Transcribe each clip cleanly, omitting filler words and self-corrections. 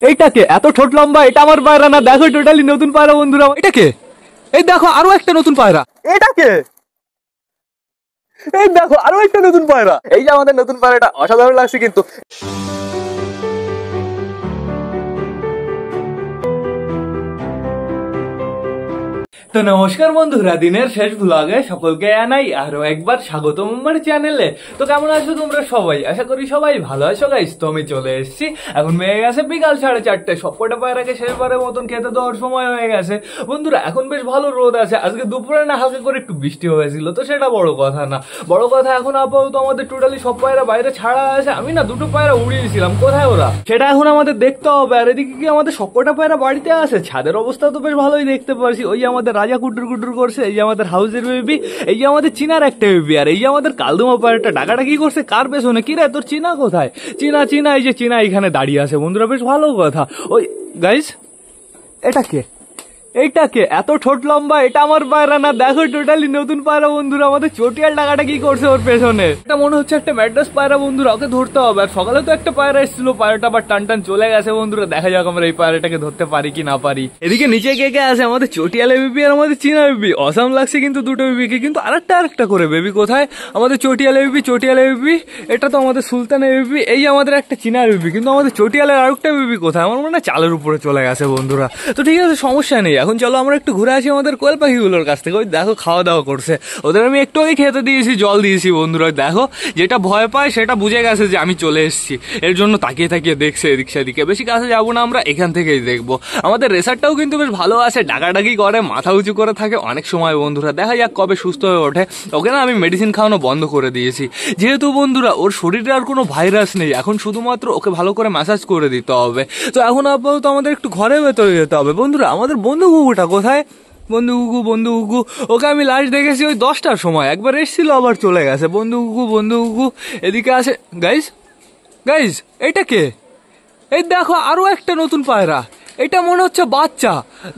এইটাকে এত ঠোঁট লম্বা, এটা আমার পায়রা না। দেখো টোটালি নতুন পায়রা বন্ধুরা। এটাকে এই দেখো আরো একটা নতুন পায়রা। এটাকে এই দেখো আরো একটা নতুন পায়রা। এই যে আমাদের নতুন পায়রাটা অসাধারণ লাগছে কিন্তু। তো নমস্কার বন্ধুরা, দিনের শেষ ব্লগে সকলকে জানাই আরো একবার স্বাগতম আমার চ্যানেলে। তো কেমন আছো তোমরা সবাই? আশা করি সবাই ভালো আছো গাইস। তো আমি চলে এসেছি, এখন মেয়ে গেছে বিকাল 4:30। সবকটা পায়রাকে শেষবারের মতন খেতে দেওয়ার সময় হয়ে গেছে বন্ধুরা। এখন বেশ ভালো রোদ আছে। আজকে দুপুরে না হালকা করে একটু বৃষ্টি হয়েছিল, তো সেটা বড় কথা না। বড় কথা এখন আপাতত আমাদের টোটালি সব পায়রা বাইরে ছাড়া আছে। আমি না দুটো পায়রা উড়িয়েছিলাম, কোথায় ওরা সেটা এখন আমাদের দেখতে হবে। আর এদিকে কি আমাদের সবকটা পায়রা বাড়িতে আছে? ছাদের অবস্থা তো বেশ ভালোই দেখতে পাচ্ছি। ওই যে আমাদের রাজা কুটুর কুটুর করছে, এই যে আমাদের হাউসের বেবি, এই যে আমাদের চীনার একটা বেবি, আর এই যে আমাদের কালদুমা পায়রাটা ডাকাটা কি করছে কার পেছনে। কি রে তোর চীনা কোথায়? চীনা চীনা, এই যে চীনা এখানে দাঁড়িয়ে আছে বন্ধুরা, বেশ ভালো কথা। ওই গাইস এটাকে এইটাকে এত ঠোঁট লম্বা, এটা আমার পায়রা না। দেখো টোটালি নতুন পায়রা বন্ধুরা। আমাদের চটিয়াল টাকাটা কি করছে ওর পেছনে। এটা মনে হচ্ছে একটা ম্যাড্রাস পায়রা বন্ধুরা, ওকে ধরতে হবে। আর সকালে তো একটা পায়রা এসেছিল, পায়রাটা আবার টান টান চলে গেছে বন্ধুরা। দেখা যাক আমরা এই পায়রাটাকে ধরতে পারি কি না পারি। এদিকে নিচে কে কে আছে? আমাদের চটিয়ালে বেবি আর আমাদের চীনা বেবি। অসাম লাগছে কিন্তু দুটো বেবিকে। কিন্তু আরেকটা করে বেবি কোথায়? আমাদের চটিয়ালে বেবি, এটা তো আমাদের সুলতানের বেবি। এই আমাদের একটা চীনা বেবি, কিন্তু আমাদের চটিয়ালের আরেকটা বেবি কোথায়? আমার মনে হয় চালের উপরে চলে গেছে বন্ধুরা। তো ঠিক আছে, সমস্যা নেই। এখন চলো আমরা একটু ঘুরে আসি আমাদের কোয়েল পাখিগুলোর কাছ থেকে। ওই দেখো খাওয়া দাওয়া করছে, ওদের আমি একটু আগে খেতে দিয়েছি, জল দিয়েছি বন্ধুরা। দেখো যেটা ভয় পায় সেটা বুঝে গেছে যে আমি চলে এসেছি, এর জন্য তাকিয়ে তাকিয়ে দেখছে এদিক সেদিকে। বেশি কাছে যাবো না, আমরা এখান থেকেই দেখবো। আমাদের রেসারটাও কিন্তু বেশ ভালো আছে, ডাকাডাকি করে, মাথা উঁচু করে থাকে অনেক সময় বন্ধুরা। দেখা যাক কবে সুস্থ হয়ে ওঠে। ওকে না আমি মেডিসিন খাওয়ানো বন্ধ করে দিয়েছি, যেহেতু বন্ধুরা ওর শরীরে আর কোনো ভাইরাস নেই। এখন শুধুমাত্র ওকে ভালো করে ম্যাসাজ করে দিতে হবে। তো এখন আপাতত আমাদের একটু ঘরের ভেতরে যেতে হবে বন্ধুরা। আমাদের বন্ধু ঘুঘুটা কোথায়? বন্ধু ঘুঘু, ওকে আমি লাস্ট দেখেছি ওই 10টার সময়। একবার এসেছিল আবার চলে গেছে। বন্ধু ঘুঘু এদিকে আসে। গাইজ এইটা কে? এই দেখো আরো একটা নতুন পায়রা। এটা মনে হচ্ছে বাচ্চা।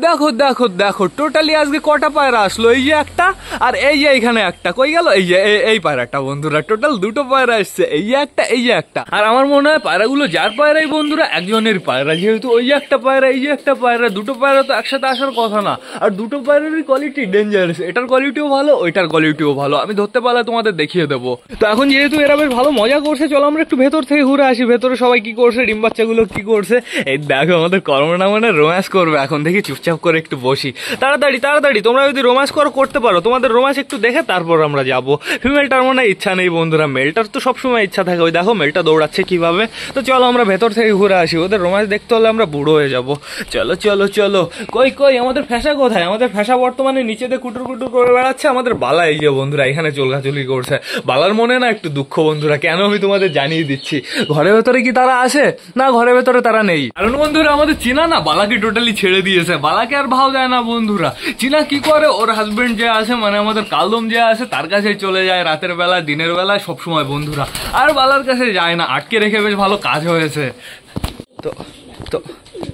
দেখো দেখো দেখো টোটালি আজকে কটা পায়রা আসলো? এই যে একটা, আর এই যে এখানে একটা। কই গেল? এই যে এই পায়রাটা বন্ধুরা। টোটাল দুটো পায়রা এসছে, এই যে একটা, এই যে একটা। আর আমার মনে হয় পায়রাগুলো যার পায়রাই বন্ধুরা একজনের পায়রা, যেহেতু ওই যে একটা পায়রা, এই যে একটা পায়রা। দুটো পায়রা তো একসাথে আসার কথা না। আর দুটো পায়রারই কোয়ালিটি ডেঞ্জারাস। এটার কোয়ালিটিও ভালো, ওইটার কোয়ালিটিও ভালো। আমি ধরতে পারলে তোমাদের দেখিয়ে দেবো। তো এখন যেহেতু এরা বেশ ভালো মজা করছে, চলো আমরা একটু ভেতর থেকে ঘুরে আসি। ভেতরে সবাই কি করছে, ডিম বাচ্চাগুলো কি করছে। এই দেখো আমাদের কর্মনা মানে রোম্যান্স করবে এখন থেকে। চুপচাপ করে একটু বসি। তাড়াতাড়ি তাড়াতাড়ি, তোমরা যদি রোম্যান্স করতে পারো, তোমাদের রোম্যান্স একটু দেখে তারপর আমরা যাবো। ফিমেলটার মনে ইচ্ছা নেই বন্ধুরা, মেলটার তো সবসময় ইচ্ছা থাকে। ওই দেখো মেলটা দৌড়াচ্ছে কিভাবে। তো চলো আমরা ভেতর থেকে ঘুরে আসি। ওদের রোম্যান্স দেখতে হলে আমরা বুড়ো হয়ে যাবো। চলো চলো চলো। কই আমাদের ফ্যাসা কোথায়? আমাদের ফ্যাসা বর্তমানে নিচেতে কুটুর কুটুর করে বেড়াচ্ছে। আমাদের বালা এই যে বন্ধুরা এখানে চলকাচুলি করছে। বালার মনে না একটু দুঃখ বন্ধুরা, কেন আমি তোমাদের জানিয়ে দিচ্ছি। ঘরের ভেতরে কি তারা আছে? না, ঘরের ভেতরে তারা নেই। কারণ বন্ধুরা আমাদের চীনা না বালাকে টোটালি ছেড়ে দিয়েছে। বালাকে আর ভাও যায় না বন্ধুরা। চীনা কি করে, ওর হাজবেন্ড যে আছে মানে আমাদের কালদম যে আছে তার কাছে চলে যায় রাতের বেলা, দিনের বেলা সবসময় বন্ধুরা। আর বালার কাছে যায় না, আটকে রেখে বেশ ভালো কাজ হয়েছে। তো তো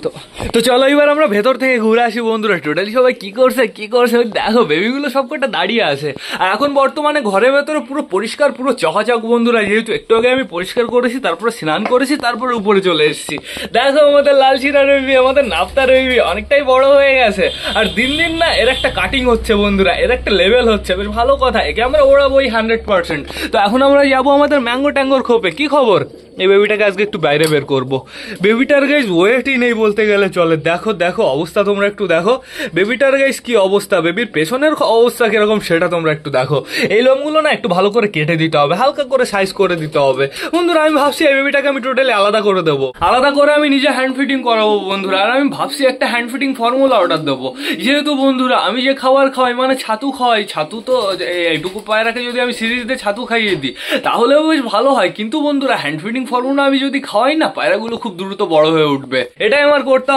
তো তো চলো এবার আমরা ভেতর থেকে ঘুরে আসি বন্ধুরা। টোটালি সবাই কি করছে দেখো, বেবিগুলো সবকটা দাঁড়িয়ে আছে। আর এখন বর্তমানে ঘরের ভেতরে পুরো পরিষ্কার, পুরো চকাচক বন্ধুরা। যেহেতু একটু আগে আমি পরিষ্কার করেছি, তারপরে স্নান করেছি, তারপরে উপরে চলে এসেছি। দেখো আমাদের লাল চিরা বেবি, আমাদের নাপ্তা বেবি অনেকটাই বড় হয়ে গেছে। আর দিন দিন না এর একটা কাটিং হচ্ছে বন্ধুরা, এর একটা লেভেল হচ্ছে, বেশ ভালো কথা। একে আমরা ওড়াবোই 100%। তো এখন আমরা যাবো আমাদের ম্যাঙ্গো ট্যাঙ্গোর খোপে। কি খবর? এই বেবিটাকে আজকে একটু বাইরে বের করবো। বেবিটার গাইজ ওয়েটই নেই বলতে গেলে চলে। দেখো দেখো অবস্থা, তোমরা একটু দেখো বেবিটার গাইজ কি অবস্থা। বেবির পেছনের অবস্থা কিরকম সেটা তোমরা একটু দেখো। এই লোমগুলো না একটু ভালো করে কেটে দিতে হবে, হালকা করে সাইজ করে দিতে হবে বন্ধুরা। আমি ভাবছি এই বেবিটাকে আমি টোটালি আলাদা করে দেবো, আলাদা করে আমি নিজে হ্যান্ড ফিটিং করাবো বন্ধুরা। আর আমি ভাবছি একটা হ্যান্ড ফিটিং ফর্মুলা অর্ডার দেবো। যেহেতু বন্ধুরা আমি যে খাবার খাওয়াই মানে ছাতু খাওয়াই, ছাতু তো এইটুকু পায়রাকে যদি আমি সিরিজে ছাতু খাইয়ে দিই তাহলেও বেশ ভালো হয়। কিন্তু বন্ধুরা হ্যান্ড ফিটিং ফর্মুলা আমি যদি খাওয়াই না, পায়রাগুলো খুব দ্রুত বড় হয়ে উঠবে। এটাই আমার করতে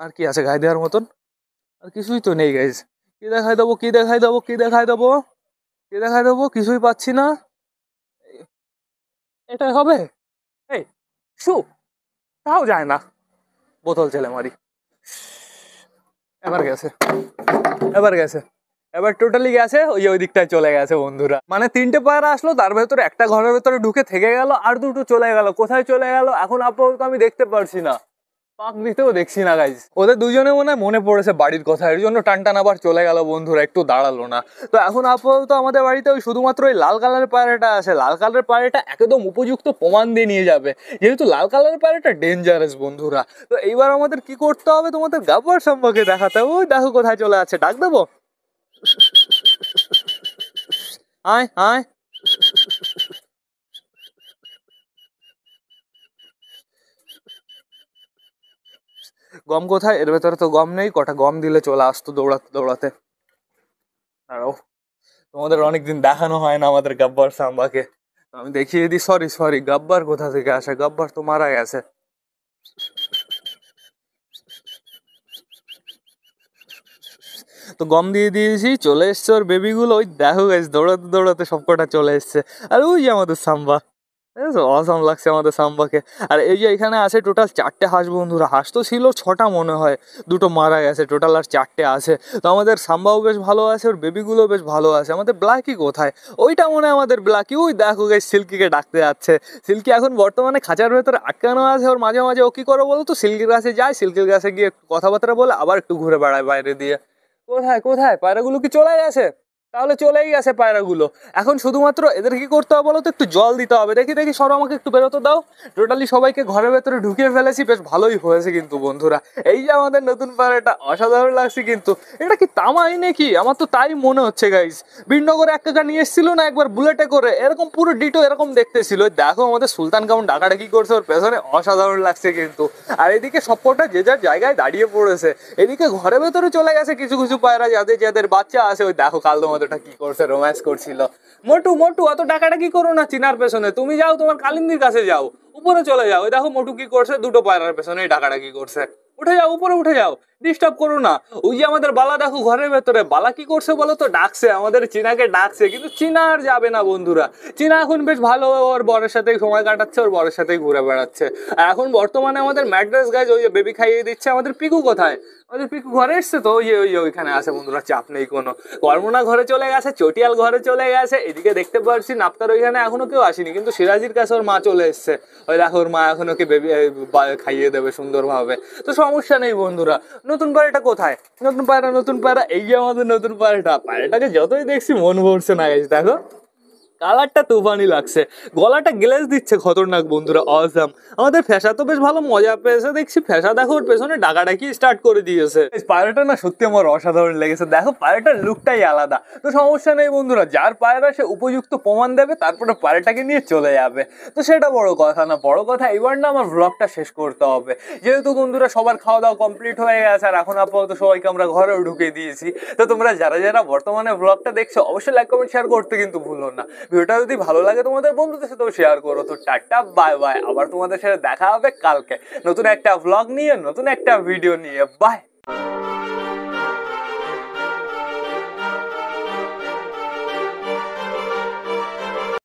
আর কি আছে গায়ে দেওয়ার মতন? আর কিছুই তো নেই গাইজ। কি দেখাই দেবো, কি দেখাই দেবো, কি দেখাই দেবো, কি দেখাই দেবো, কিছুই পাচ্ছি না। এটাই হবে? এই শু, তাও যায় না। বোতল ছেলে মারি। এবার গেছে, এবার গেছে, এবার টোটালি গেছে। ওই দিকটায় চলে গেছে বন্ধুরা। মানে 3টে পায়রা আসলো, তার ভেতরে একটা ঘরের ভেতরে ঢুকে থেকে গেল, আর 2টো চলে গেল। কোথায় চলে গেল এখন আপাতত আমি দেখতে পারছি না, পাক দিতেও দেখছি না গাইজ। ওদের দুজনে মনে পড়েছে বাড়ির কথা, এর জন্য টানটান আবার চলে গেল বন্ধুরা, একটু দাঁড়ালো না। তো এখন আপাতত আমাদের বাড়িতে ওই শুধুমাত্র ওই লাল কালারের পায়রাটা আছে। লাল কালারের পায়রাটা একদম উপযুক্ত প্রমাণ দিয়ে নিয়ে যাবে, যেহেতু লাল কালারের পায়রাটা ডেঞ্জারাস বন্ধুরা। তো এইবার আমাদের কি করতে হবে, তোমাদের গাব্বার সম্পর্কে দেখাতে হবে। ওই দেখো কোথায় চলে আছে, ডাক দেবো? আয় আয়, গম কোথায়? এর ভেতরে তো গম নেই, কটা গম দিলে চলে আসতো দৌড়াতে দৌড়াতে। আরো তোমাদের অনেকদিন দেখানো হয় না আমাদের গাব্বার সাম্বাকে, আমি দেখিয়ে দিই। সরি সরি, গাব্বার কোথা থেকে আসে? গাব্বার তো মারা গেছে। তো গম দিয়ে দিয়েছি, চলে এসছে ওর বেবিগুলো। ওই দেখো গেছে দৌড়াতে দৌড়াতে সবকটা চলে এসছে। আর ওই যে আমাদের সাম্বা, অসাম লাগছে আমাদের সাম্বাকে। আর এই যে এখানে আছে টোটাল 4টে হাঁস বন্ধুরা। হাঁস তো ছিল 6টা মনে হয়, 2টো মারা গেছে, টোটাল আর 4টে আছে। তো আমাদের সাম্বাও বেশ ভালো আছে, ওর বেবিগুলো বেশ ভালো আছে। আমাদের ব্ল্যাকি কোথায়? ওইটা মনে হয় আমাদের ব্ল্যাকি। ওই দেখো গাইস সিল্কিকে ডাকতে যাচ্ছে। সিল্কি এখন বর্তমানে খাঁচার ভেতরে আটকানো আছে। ওর মাঝে মাঝে ও কি করে বলো তো, সিল্কির কাছে যায়, সিল্কির কাছে গিয়ে কথাবার্তা বলে আবার একটু ঘুরে বেড়ায় বাইরে দিয়ে। কোথায় কোথায় পায়রাগুলো কি চলে গেছে? তাহলে চলেই গেছে পায়রাগুলো। এখন শুধুমাত্র এদের কি করতে হবে বলো তো, একটু জল দিতে হবে। দেখি দেখি সরো, আমাকে একটু বেরোতে দাও। টোটালি সবাইকে ঘরের ভেতরে ঢুকিয়ে ফেলেছি, বেশ ভালোই হয়েছে কিন্তু বন্ধুরা। এই যে আমাদের নতুন পায়রাটা, অসাধারণ লাগছে কিন্তু। এটা কি তামাই নাকি? আমার তো তাই মনে হচ্ছে গাইস। বিনগরে এক কাকা নিয়ে এসেছিল না একবার বুলেটে করে, এরকম পুরো ডিটো এরকম দেখতে ছিল। দেখো আমাদের সুলতান কেমন ডাকাডাকি করছে ওর পেছনে, অসাধারণ লাগছে কিন্তু। আর এদিকে সবকটা যে যার জায়গায় দাঁড়িয়ে পড়েছে। এদিকে ঘরের ভেতরে চলে গেছে কিছু কিছু পায়রা, যাদের যাদের বাচ্চা আছে। ওই দেখো কালদো মতোটা কি করছে, রোম্যান্স করছিল। মোটু মোটু অত ডাকাডাকি করো না চিনার পেছনে, তুমি যাও তোমার কালিন্দির কাছে যাও, উপরে চলে যাও। ওই দেখো মোটু কি করছে, 2টো পায়রার পেছনে ডাকাডাকি করছে। উঠে যাও, উপরে উঠে যাও, ডিস্টার্ব করো না। ওই যে আমাদের বালা দেখো ঘরের ভেতরে, বালা কি করছে বলো তো, ডাকছে আমাদের চিনাকে, ডাকছে। কিন্তু চিনা আর যাবে না বন্ধুরা। চিনা এখন বেশ ভালো, ওর বরের সাথেই সময় কাটাচ্ছে, ওর বরের সাথেই ঘুরে বেড়াচ্ছে। আর এখন বর্তমানে আমাদের ম্যাড্রেস গাইজ ওই যে বেবি খাইয়ে দিচ্ছে। আমাদের পিকু কোথায়? আমাদের পিকু ঘরে এসছে তো, ওই ওইখানে আছে বন্ধুরা, চাপ নেই কোনো। কর্মনা ঘরে চলে গেছে, চটিয়াল ঘরে চলে গেছে। এদিকে দেখতে পাচ্ছি নাপ্তার ওইখানে এখনো কেউ আসেনি, কিন্তু সিরাজির কাছে ওর মা চলে এসছে। ওই দেখো ওর মা এখন ওকে বেবি খাইয়ে দেবে সুন্দরভাবে। তো সমস্যা নেই বন্ধুরা। নতুন পায়রাটা কোথায়? নতুন পায়রা, নতুন পায়রা, এই যে আমাদের নতুন পায়রাটা। পায়রাটাকে যতই দেখছি মন ভরছে না গাইস। দেখো কালারটা তুফানি লাগছে, গলাটা গ্লেজ দিচ্ছে খতরনাক বন্ধুরা, অসাম। আমাদের ফেসা তো বেশ ভালো মজা পেয়েছে দেখছি। ফেসা দেখো ওর পেছনে ডাকাডাকি স্টার্ট করে দিয়েছে। পায়রাটা না সত্যি আমার অসাধারণ লেগেছে। দেখো পায়রাটার লুকটাই আলাদা। তো সমস্যা নেই বন্ধুরা, যার পায়রা সে উপযুক্ত প্রমাণ দেবে, তারপরে পায়রাটাকে নিয়ে চলে যাবে। তো সেটা বড় কথা না, বড় কথা এবার না আমার ব্লগটা শেষ করতে হবে। যেহেতু বন্ধুরা সবার খাওয়া দাওয়া কমপ্লিট হয়ে গেছে, আর এখন আপাতত সবাইকে আমরা ঘরেও ঢুকিয়ে দিয়েছি। তো তোমরা যারা যারা বর্তমানে ব্লগটা দেখছো, অবশ্যই লাইক কমেন্ট শেয়ার করতে কিন্তু ভুলো না। ভিডিওটা যদি ভালো লাগে তোমাদের বন্ধুদের সাথেও শেয়ার করো। তো টাটা বাই বাই, আবার তোমাদের সাথে দেখা হবে কালকে নতুন একটা ভ্লগ নিয়ে, নতুন একটা ভিডিও নিয়ে। বাই।